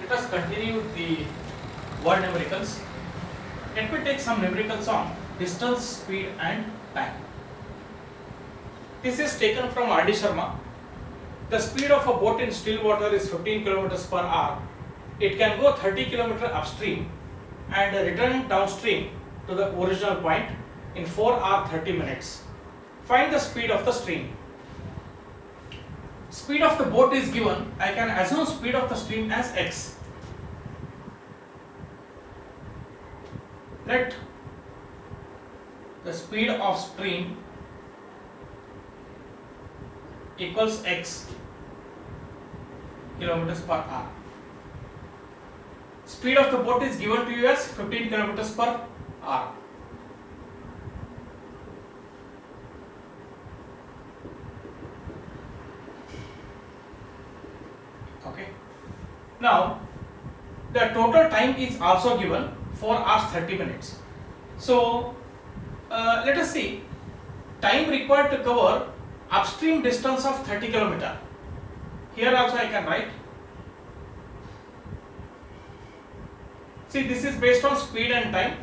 Let us continue the word numericals. Let me take some numericals on distance, speed and time. This is taken from R.D. Sharma. The speed of a boat in still water is 15 km per hour. It can go 30 km upstream and return downstream to the original point in 4 hours 30 minutes. Find the speed of the stream. Speed of the boat is given. I can assume speed of the stream as x. Let the speed of stream equals x kilometers per hour. Speed of the boat is given to you as 15 kilometers per hour. Okay. Now the total time is also given 4 hours 30 minutes. So let us see time required to cover upstream distance of 30 km. Here also I can write. See, this is based on speed and time.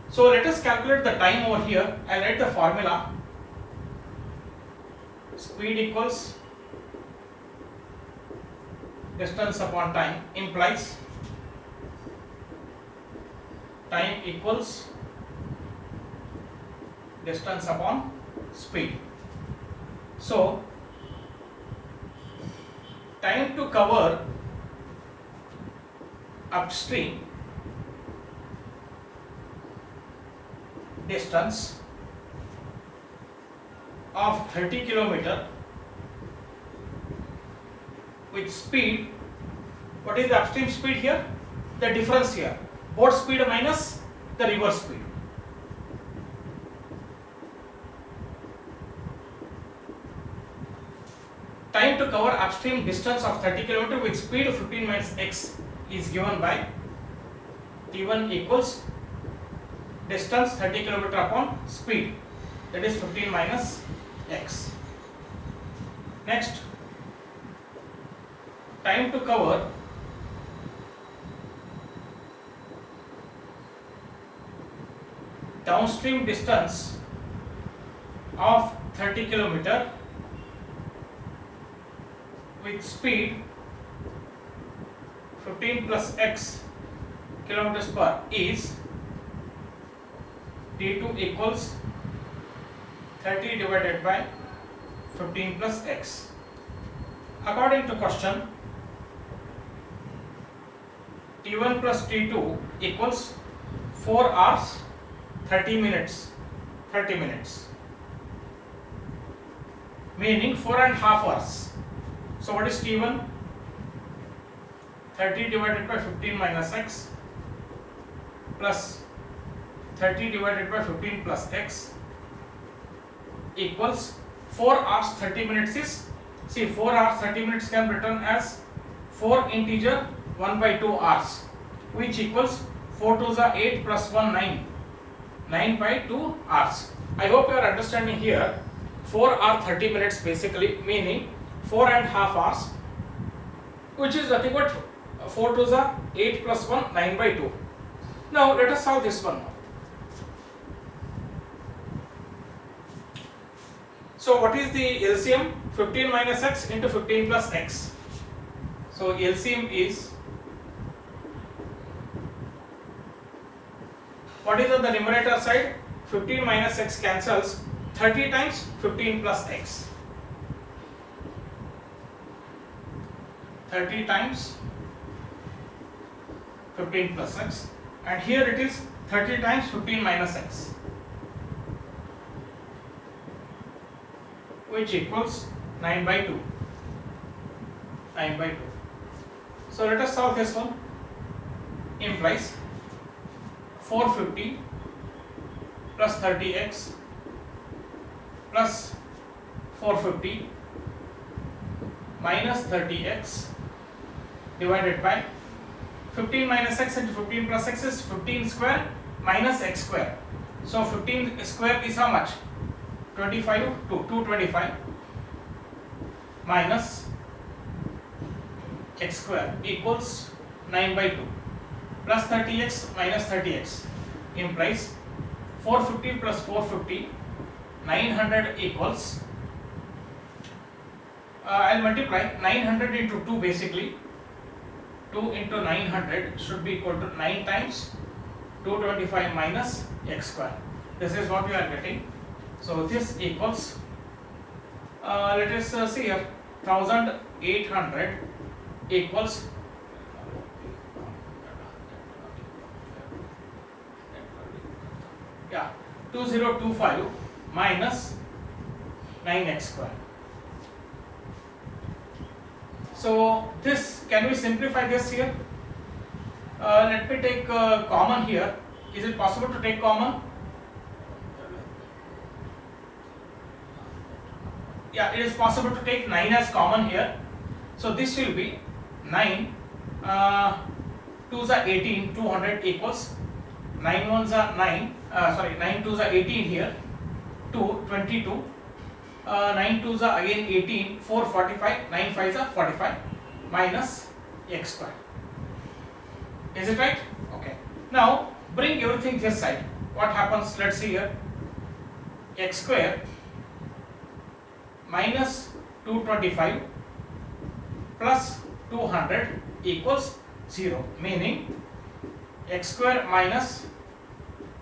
So let us calculate the time over here. I write the formula. Speed equals distance upon time implies time equals distance upon speed. So time to cover upstream distance of 30 km with speed. What is the upstream speed here? The difference here, boat speed minus the river speed. Time to cover upstream distance of 30 km with speed of 15 minus x is given by T1 equals distance 30 km upon speed, that is 15 minus x. Next, time to cover downstream distance of 30 km with speed 15 plus x kilometers per is T2 equals 30 divided by 15 plus x. According to question, T1 plus T2 equals 4 hours 30 minutes, meaning 4.5 hours. So what is T1? 30 divided by 15 minus x plus 30 divided by 15 plus x equals 4 hours 30 minutes is, see, 4 hours 30 minutes can be written as 4 integer 1 by 2 hours, which equals 4 2s are 8 plus 1 9 by 2 hours. I hope you are understanding here. 4 hours 30 minutes basically meaning 4.5 hours, which is nothing but 4 2s are 8 plus 1 9 by 2. Now let us solve this one. So what is the LCM? 15 minus x into 15 plus x. So LCM is, what is on the numerator side? 15 minus x cancels, 30 times 15 plus x. 30 times 15 plus x, and here it is 30 times 15 minus x, which equals 9 by 2. 9 by 2. So let us solve this one. Implies 450 plus 30x plus 450 minus 30x divided by 15 minus x into 15 plus x is 15 square minus x square. So 15 square is how much? 25 to 225 minus x square equals 9 by 2 plus 30x minus 30x implies 450 plus 450, 900 equals, I'll multiply 900 into 2 basically. 2 into 900 should be equal to 9 times 225 minus x square. This is what we are getting. So this equals, let us see here, 1800 equals 2025 minus 9x square. So this, can we simplify this here? Let me take common here. Is it possible to take common? Yeah, it is possible to take 9 as common here. So this will be 9, 2s are 18, 200 equals 9 1s are 9, 9 2s are 18 here, 2, 22, 9 2s are again 18, 4, 45, 9 5s are 45 minus x square. Is it right? Okay. Now bring everything this side. What happens? Let's see here. X square minus 225 plus 200 equals 0, meaning x square minus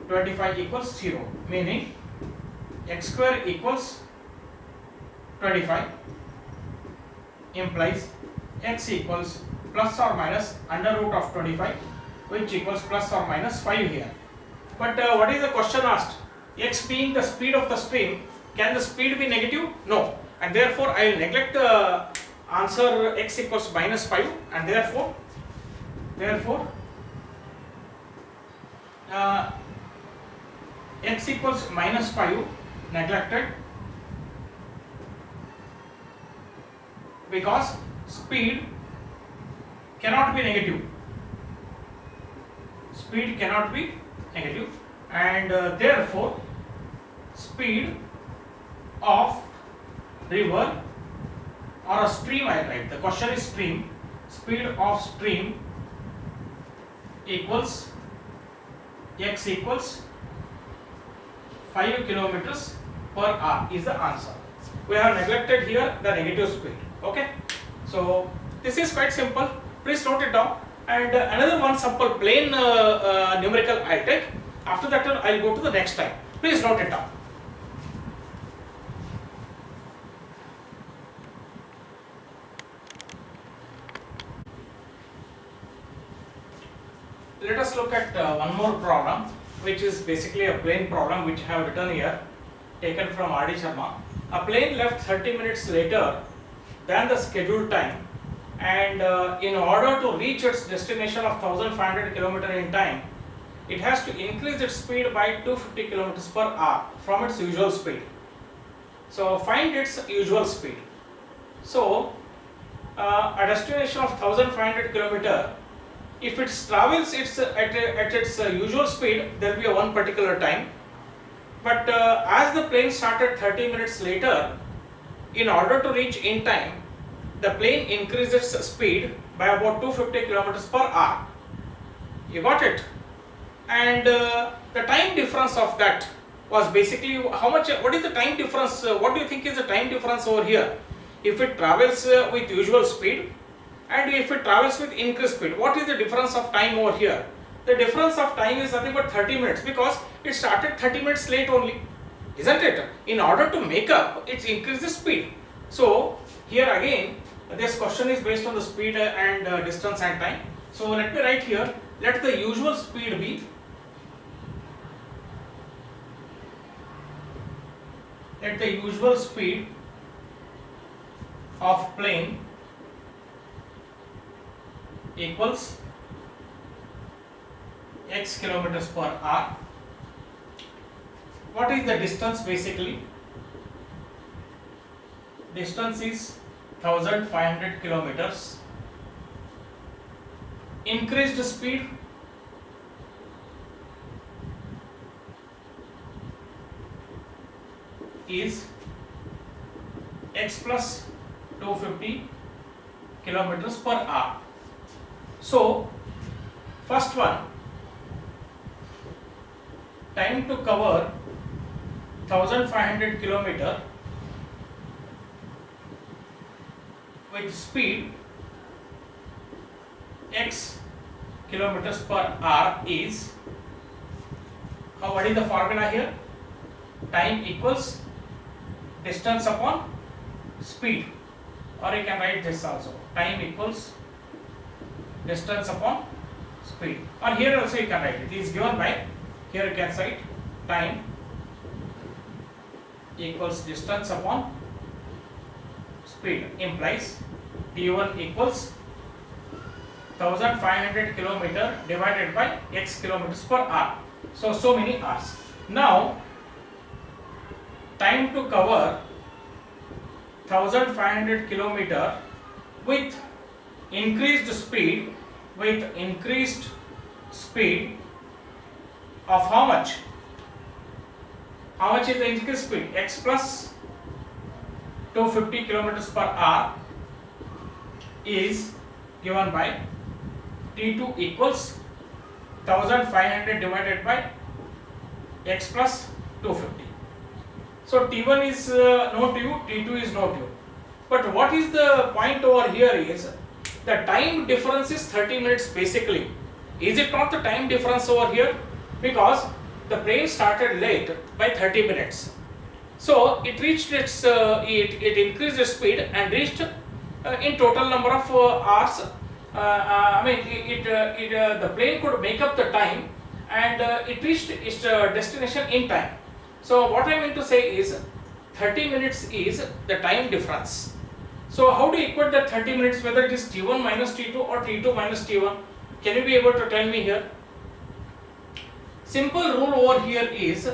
25 equals 0, meaning x square equals 25 implies x equals plus or minus under root of 25, which equals plus or minus 5 here. But what is the question asked? X being the speed of the stream, can the speed be negative? No, and therefore I will neglect the answer x equals minus 5, and therefore x equals minus 5 neglected, because speed cannot be negative. Speed cannot be negative, and therefore speed of river or a stream, I write. The question is stream. Speed of stream equals x equals 5 kilometers per hour is the answer. We have neglected here the negative speed. Okay, so this is quite simple. Please note it down. And another one simple plain numerical I'll take. After that I'll go to the next time. Please note it down. Let us look at one more problem, which is basically a plane problem which I have written here, taken from R.D. Sharma. A plane left 30 minutes later than the scheduled time, and in order to reach its destination of 1500 km in time, it has to increase its speed by 250 km per hour from its usual speed. So find its usual speed. So a destination of 1500 km, if it travels at its usual speed, there will be a one particular time. But as the plane started 30 minutes later, in order to reach in time, the plane increases speed by about 250 km per hour. You got it? And the time difference of that was basically how much, what is the time difference, what do you think is the time difference over here? If it travels with usual speed and if it travels with increased speed, what is the difference of time over here? The difference of time is nothing but 30 minutes, because it started 30 minutes late only, isn't it? In order to make up, it increases speed. So here again, this question is based on the speed and distance and time. So let me write here, let the usual speed be, let the usual speed of plane equals x kilometers per hour. What is the distance basically? Distance is 1500 kilometers. Increased speed is x plus 250 kilometers per hour. So first one, time to cover 1500 kilometer with speed x kilometers per hour is, what is the formula here? Time equals distance upon speed, or you can write this also, time equals distance upon speed, or here also you can write it is given by, here you can write time equals distance upon speed, implies t1 equals 1500 kilometer divided by x kilometers per hour, so many hours. Now time to cover 1500 kilometer with increased speed, of how much? How much is the increased speed? X plus 250 kilometers per hour is given by T2 equals 1500 divided by x plus 250. So T1 is known to you, T2 is known to you. But what is the point over here is the time difference is 30 minutes basically. Is it not the time difference over here? Because the plane started late by 30 minutes. So it reached its, it increased its speed and reached in total number of hours. I mean, the plane could make up the time, and it reached its destination in time. So what I mean to say is 30 minutes is the time difference. So how do you equate that 30 minutes, whether it is T1 minus T2 or T2 minus T1? Can you be able to tell me here? Simple rule over here is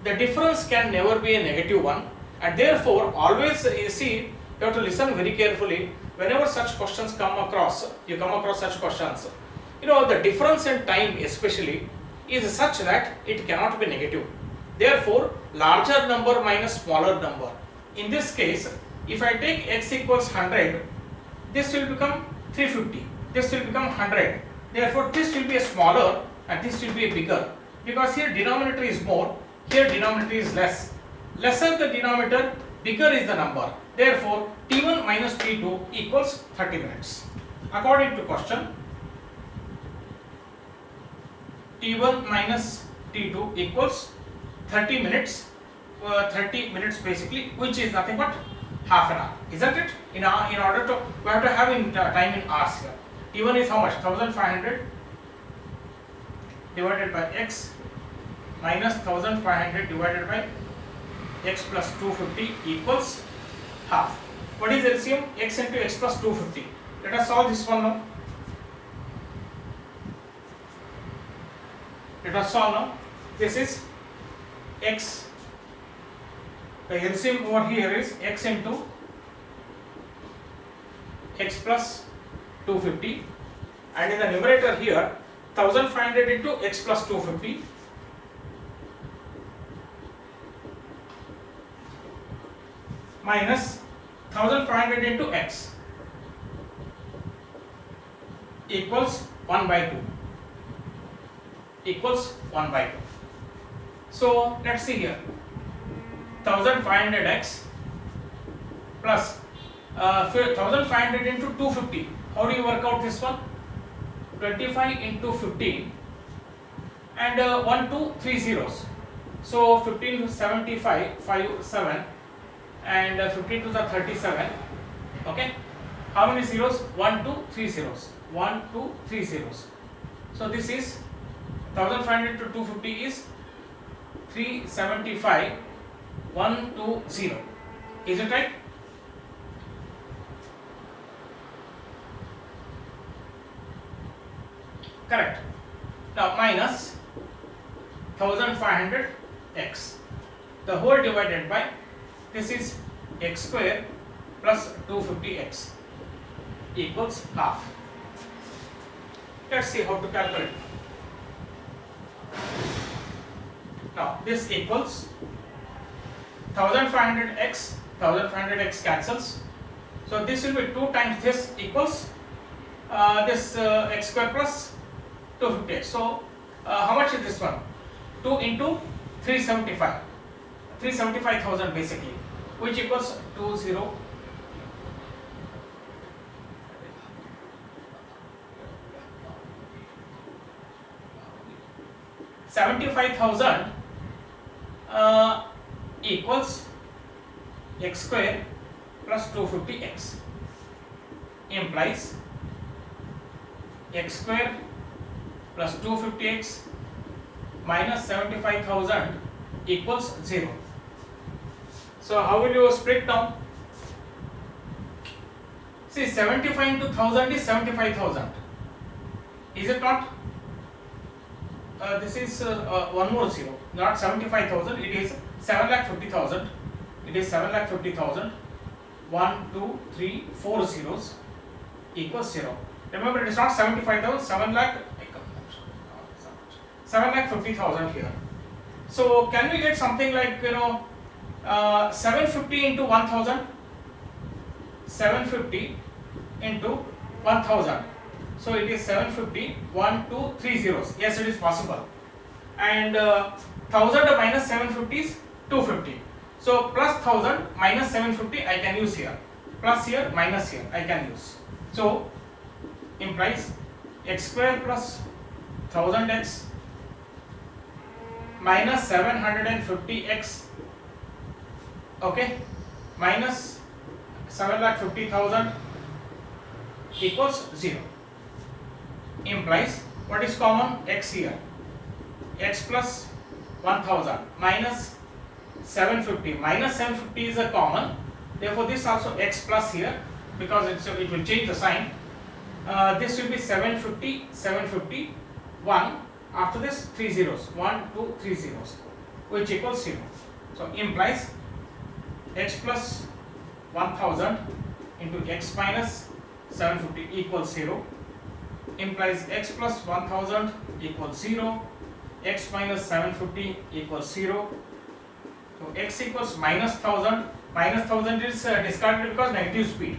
the difference can never be a negative one, and therefore always you see, you have to listen very carefully whenever such questions come across, you come across such questions. You know, the difference in time especially is such that it cannot be negative. Therefore, larger number minus smaller number. In this case, if I take x equals 100, this will become 350, this will become 100. Therefore, this will be a smaller and this will be a bigger, because here denominator is more, here denominator is less. Lesser the denominator, bigger is the number. Therefore, T1 minus T2 equals 30 minutes. According to question, T1 minus T2 equals 30 minutes, 30 minutes basically, which is nothing but half an hour, isn't it? In order to, we have to have in time in hours here. T1 is how much? 1500 divided by x minus 1500 divided by x plus 250 equals half. What is LCM? X into x plus 250. Let us solve this one now. Let us solve now. This is x. The LCM over here is x into x plus 250, and in the numerator here 1500 into x plus 250 minus 1500 into x equals 1 by 2, equals 1 by 2. So let's see here, 1500x plus 1500 into 250. How do you work out this one? 25 into 15 and 1, 2, 3 zeros. So 15 to 75, 5, 7 and 15 to the 37. Okay. How many zeros? 1, 2, 3 zeros. 1, 2, 3 zeros. So this is 1500 to 250 is 375, 1, 2, 0. Is it right? Correct. Now minus 1500x, the whole divided by, this is x square plus 250x equals half. Let's see how to calculate. Now this equals 1500x, 1500x cancels. So this will be 2 times this equals this x square plus 250x. So how much is this one? 2 into 375, 375,000 basically, which equals 75,000 equals x square plus 250x, implies x square plus 250x minus 75,000 equals 0. So how will you split down? See, 75 into 1000 is 75,000. Is it not? This is one more zero, not 75,000, it is 7,50,000. It is 7,50,000. 1, 2, 3, 4 zeros equals 0. Remember, it is not 75,000, 7,50,000 here. So can we get something like 750 into 1000? 750 into 1000. So it is 750, 1, 2, 3 zeros. Yes, it is possible. And 1000 minus 750 is 250. So plus 1000 minus 750 I can use here. Plus here, minus here I can use. So implies x square plus 1000x minus 750x, okay, minus 7,50,000 equals 0. Implies what is common? X here, x plus 1000 minus 750, minus 750 is a common, therefore this also x plus here, because it will change the sign. This will be 750, 750, 1, after this 3 zeros, 1, 2, 3 zeros, which equals 0. So implies x plus 1000 into x minus 750 equals 0, implies x plus 1000 equals 0, x minus 750 equals 0. So x equals minus 1000, minus 1000 is discarded because negative speed,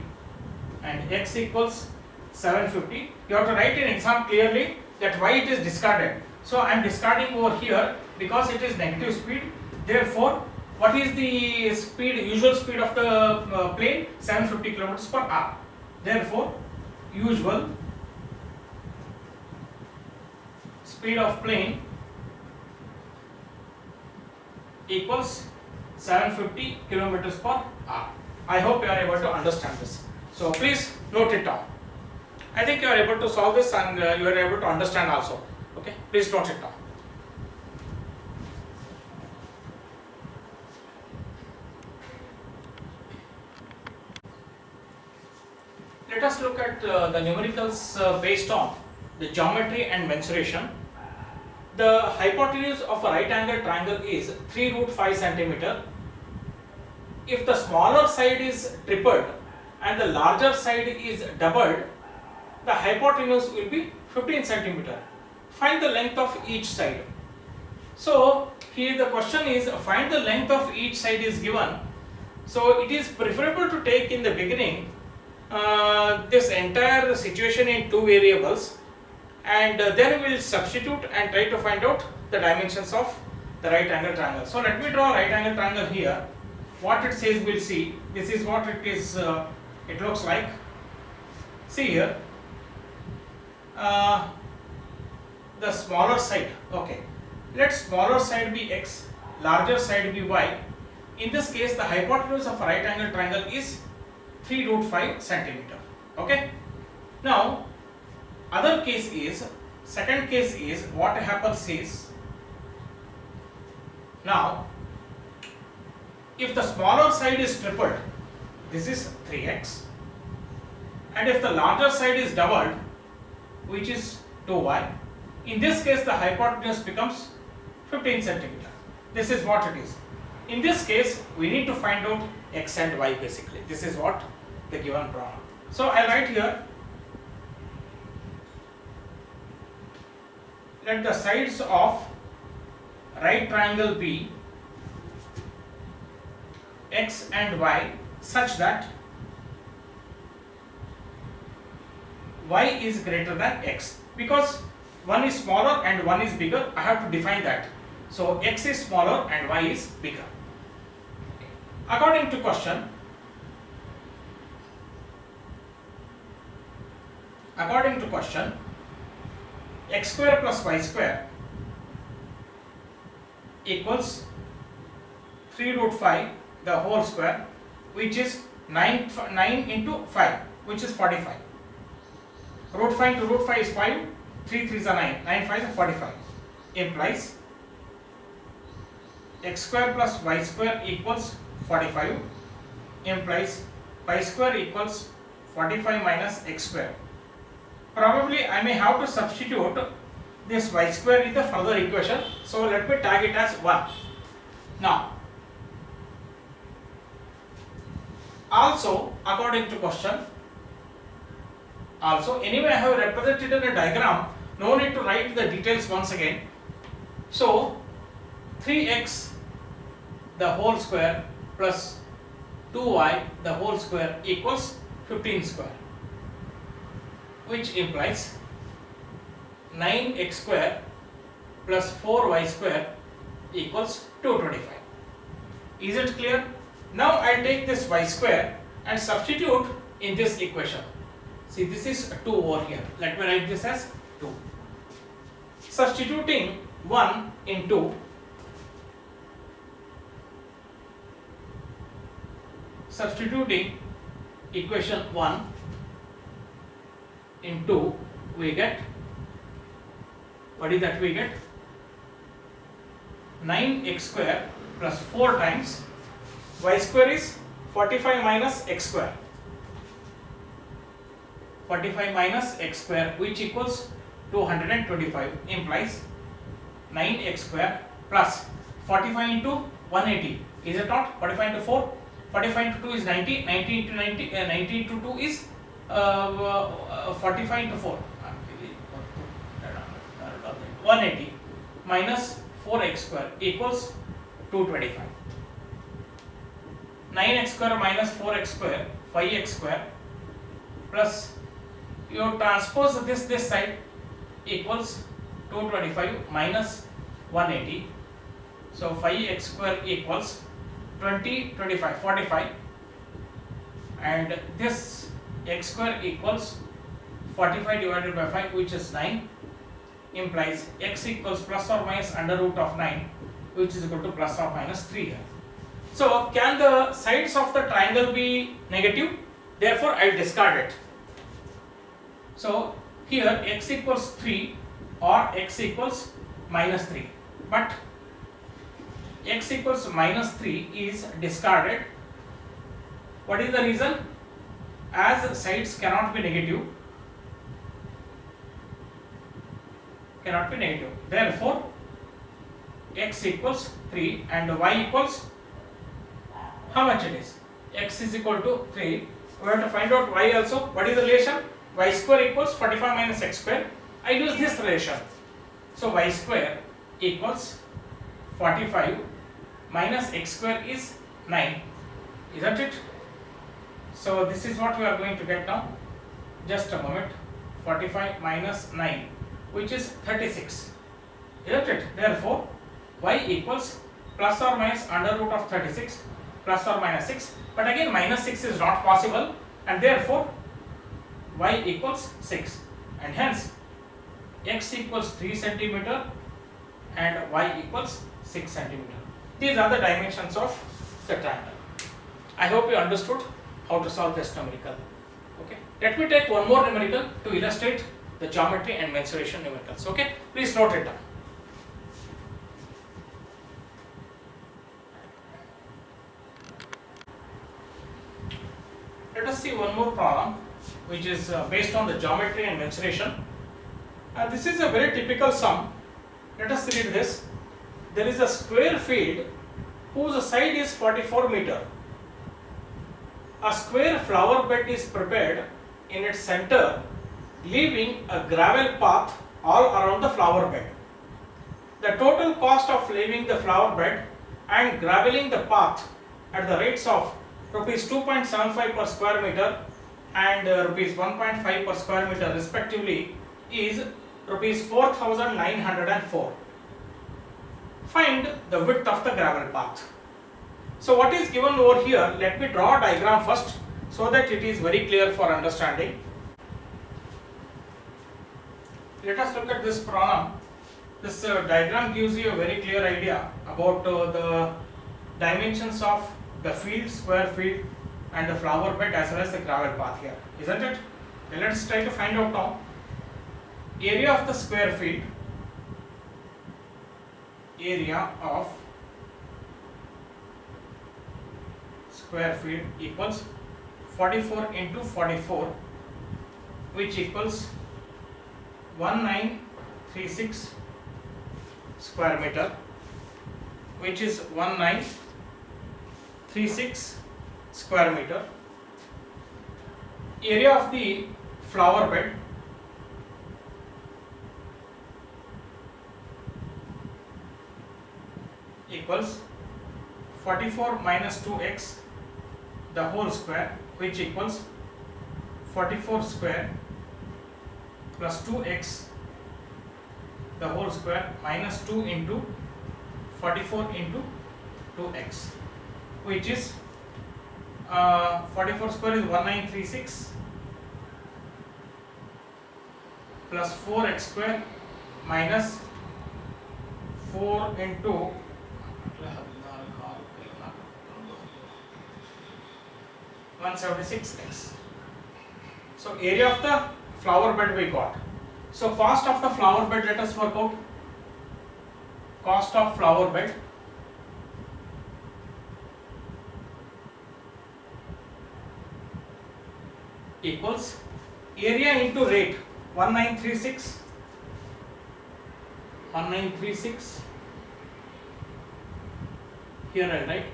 and x equals 750. You have to write in exam clearly that why it is discarded. So I am discarding over here because it is negative speed. Therefore, what is the speed, usual speed of the plane? 750 kilometers per hour. Therefore, usual speed of plane equals 750 kilometers per hour. I hope you are able to understand this. So please note it down. I think you are able to solve this and you are able to understand also. Okay, please note it down. Let us look at the numericals based on the geometry and mensuration. The hypotenuse of a right angle triangle is 3 root 5 centimeter. If the smaller side is tripled and the larger side is doubled, the hypotenuse will be 15 centimeter. Find the length of each side. So here the question is, find the length of each side is given. So it is preferable to take in the beginning this entire situation in two variables, and then we will substitute and try to find out the dimensions of the right angle triangle. So let me draw a right angle triangle here. What it says we'll see. This is what it is. It looks like. See here. The smaller side. Okay. Let smaller side be x, larger side be y. In this case, the hypotenuse of a right angle triangle is 3 root 5 centimeter. Okay. Now, other case is, second case is, what happens is, now if the smaller side is tripled, this is 3x, and if the larger side is doubled, which is 2y, in this case the hypotenuse becomes 15 centimeter. This is what it is. In this case, we need to find out x and y basically. This is what the given problem. So I write here, let the sides of right triangle be x and y such that y is greater than x, because one is smaller and one is bigger. I have to define that. So x is smaller and y is bigger. According to question, x square plus y square equals 3 root 5 the whole square, which is 9 into 5, which is 45. Root 5 to root 5 is 5, 3 3s are 9, 9 5s are 45, implies x square plus y square equals 45, implies y square equals 45 minus x square. Probably I may have to substitute this y square in the further equation, so let me tag it as 1. Now, also according to question, anyway I have represented in a diagram, no need to write the details once again. So 3x the whole square plus 2y the whole square equals 15 square, which implies 9x square plus 4y square equals 225. Is it clear? Now I take this y square and substitute in this equation. See, this is 2 over here. Let me write this as 2. Substituting 1 into equation 1 into, we get, what is that we get? 9x square plus 4 times y square is 45 minus x square. 45 minus x square, which equals 225, implies 9x square plus 45 into 180. Is it not? 45 into 4. 45 into 2 is 90. 90 into 90. 90 into 2 is 45 into 4. 180 minus 4x square equals 225. 9x square minus 4x square, 5x square, plus you transpose this side, equals 225 minus 180. So 5x square equals 20, 25, 45, and this x square equals 45 divided by 5, which is 9, implies x equals plus or minus under root of 9, which is equal to plus or minus 3 here. So can the sides of the triangle be negative? Therefore I will discard it. So here x equals 3 or x equals minus 3, but x equals minus 3 is discarded. What is the reason? As sides cannot be negative, therefore x equals 3 and y equals, how much it is? X is equal to 3. We have to find out y also. What is the relation? Y square equals 45 minus x square. I use this relation. So y square equals 45 minus x square is 9. Isn't it? So this is what we are going to get now. Just a moment. 45 minus 9, which is 36. Isn't it? Therefore y equals plus or minus under root of 36 plus or minus 6, but again minus 6 is not possible, and therefore y equals 6, and hence x equals 3 centimeter and y equals 6 centimeter. These are the dimensions of the triangle. I hope you understood how to solve this numerical. Okay, let me take one more numerical to illustrate the geometry and mensuration numericals. Okay, please note it down. Let us see one more problem which is based on the geometry and mensuration. This is a very typical sum. Let us read this. There is a square field whose side is 44 meter. A square flower bed is prepared in its center, leaving a gravel path all around the flower bed. The total cost of leaving the flower bed and graveling the path at the rates of rupees 2.75 per square meter and rupees 1.5 per square meter respectively is rupees 4,904. Find the width of the gravel path. So what is given over here, let me draw a diagram first so that it is very clear for understanding. Let us look at this problem. This diagram gives you a very clear idea about the dimensions of the field, square field, and the flower bed as well as the gravel path here, isn't it? Okay, let's try to find out now. Area of the square field, area of square field equals 44 into 44, which equals 1936 square meter, which is 1936 square meter. Area of the flower bed equals 44 minus 2x the whole square, which equals 44 square plus 2x the whole square minus 2 into 44 into 2x, which is 44 square is 1936 plus 4x square minus 4 into 176x. So area of the flower bed we got. So cost of the flower bed, let us work out. Cost of flower bed equals area into rate 1936 here I write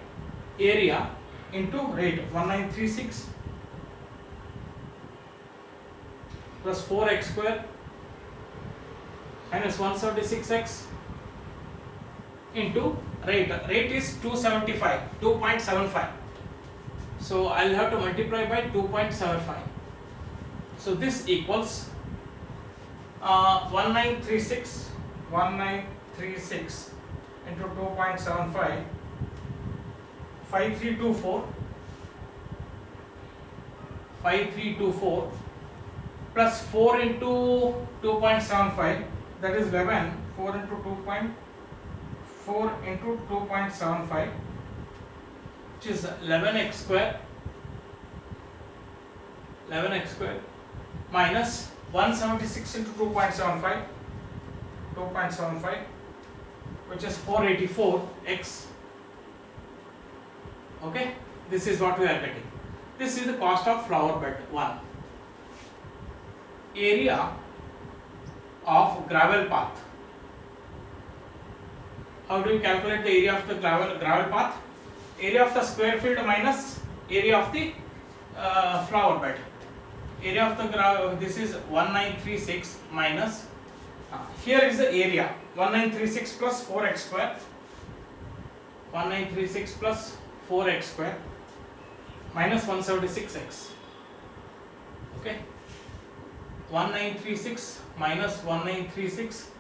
area into rate 1936 plus 4x square minus 176x into rate is 2.75. So I'll have to multiply by 2.75. So this equals 1936 into 2.75, 5324 plus 4 into 2.75, that is 11. 4 into 2.75, which is 11x square minus 176 into 2.75, which is 484x. Okay, this is what we are getting. This is the cost of flower bed 1. Area of gravel path. How do you calculate the area of the gravel path? Area of the square field minus area of the flower bed. Area of the gravel, this is 1936 minus, here is the area 1936 plus 4x square, 1936 plus 4x square minus 176x. Okay, 1936 minus 1936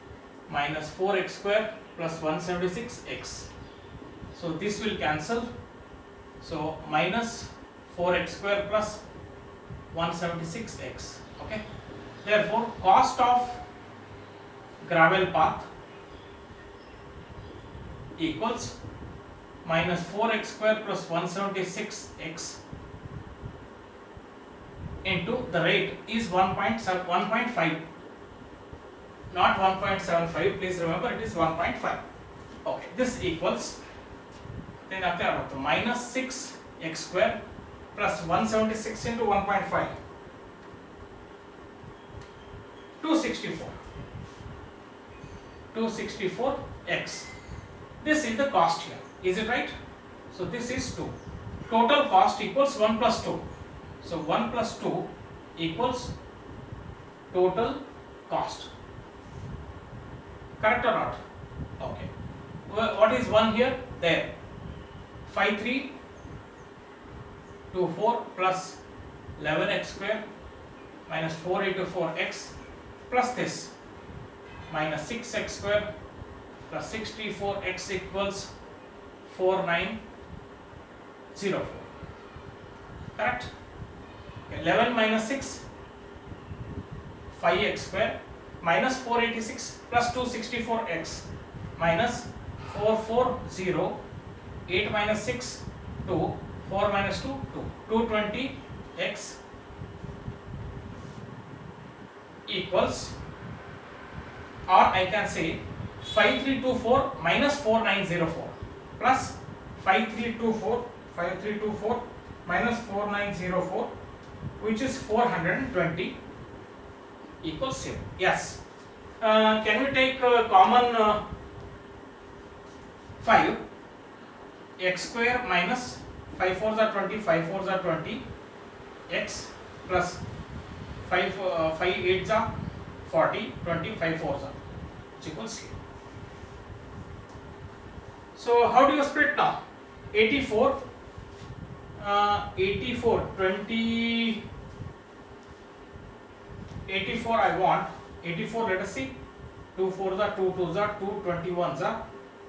minus 4x square plus 176x. So this will cancel. So minus 4x square plus 176x. Okay. Therefore, cost of gravel path equals minus 4x square plus 176x into the rate is 1.5, not 1.75. Please remember it is 1.5. Okay, this equals then minus 6x square plus 176 into 1.5, 264x. This is the cost here. Is it right? So this is 2. Total cost equals 1 plus 2. So 1 plus 2 equals total cost. Correct or not? Okay. What is 1 here? There. 5324 plus 11x square minus 484x plus this minus 6x square plus 64x equals 4904. Correct? 11 minus 6, 5x square minus 486 plus 264x minus 440, 8 minus 6, 2, 4 minus 2, 2, 220x equals, or I can say 5324 minus 4904 plus 5324 minus 4904, which is 420 equals 0. Yes. Can we take common 5? X square minus 5 4s are 20, 5 4s are 20, x plus 5 8s are 40, 20, 5 4s are, which equals 0. So how do you split now? 84, 20, 84 I want, 84 let us see, 2 4s are 2 2s are 2 21s are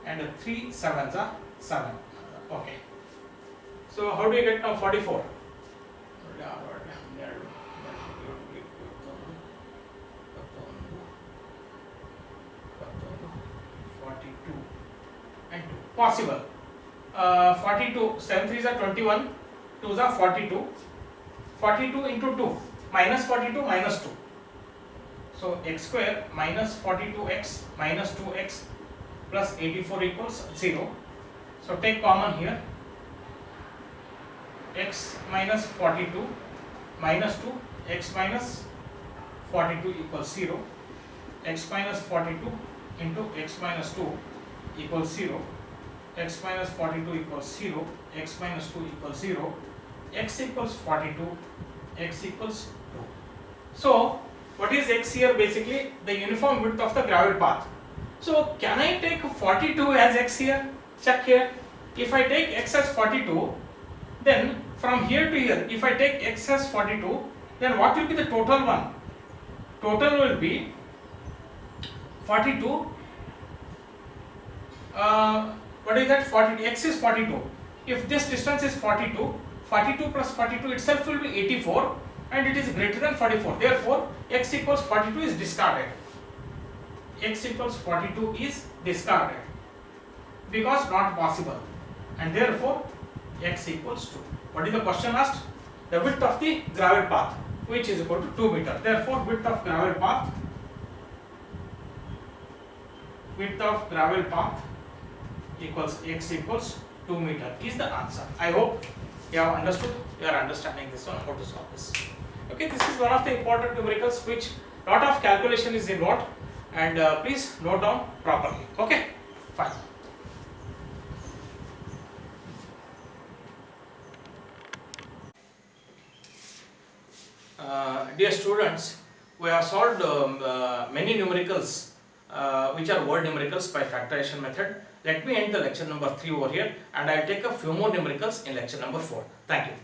and 3 7s are 7. Okay. So how do you get now 44? 42 and 2. Possible. 42, 7 3s are 21, 2s are 42. 42 into 2 minus 42 minus 2. So x square minus 42x minus 2x plus 84 equals 0. So take common here. X minus 42 minus 2, x minus 42 equals 0. X minus 42 into x minus 2 equals 0. X minus 42 equals 0. X minus 2 equals 0. X equals 42. X equals 2. So what is x here? Basically the uniform width of the gravel path. So can I take 42 as x here? Check here. If I take x as 42, then from here to here, if I take x as 42, then what will be the total one? Total will be 42. What is that? 40. X is 42. If this distance is 42, 42 plus 42 itself will be 84, and it is greater than 44. Therefore, x equals 42 is discarded. X equals 42 is discarded because not possible, and therefore x equals 2. What is the question asked? The width of the gravel path, which is equal to 2 meter. Therefore, width of gravel path equals x equals 2 meter is the answer. I hope you have understood. You are understanding this one, how to solve this. Okay, this is one of the important numericals which lot of calculation is involved, and please note down properly. Okay, fine. Dear students, we have solved many numericals which are word numericals by factorization method. Let me end the lecture number 3 over here, and I will take a few more numericals in lecture number 4. Thank you.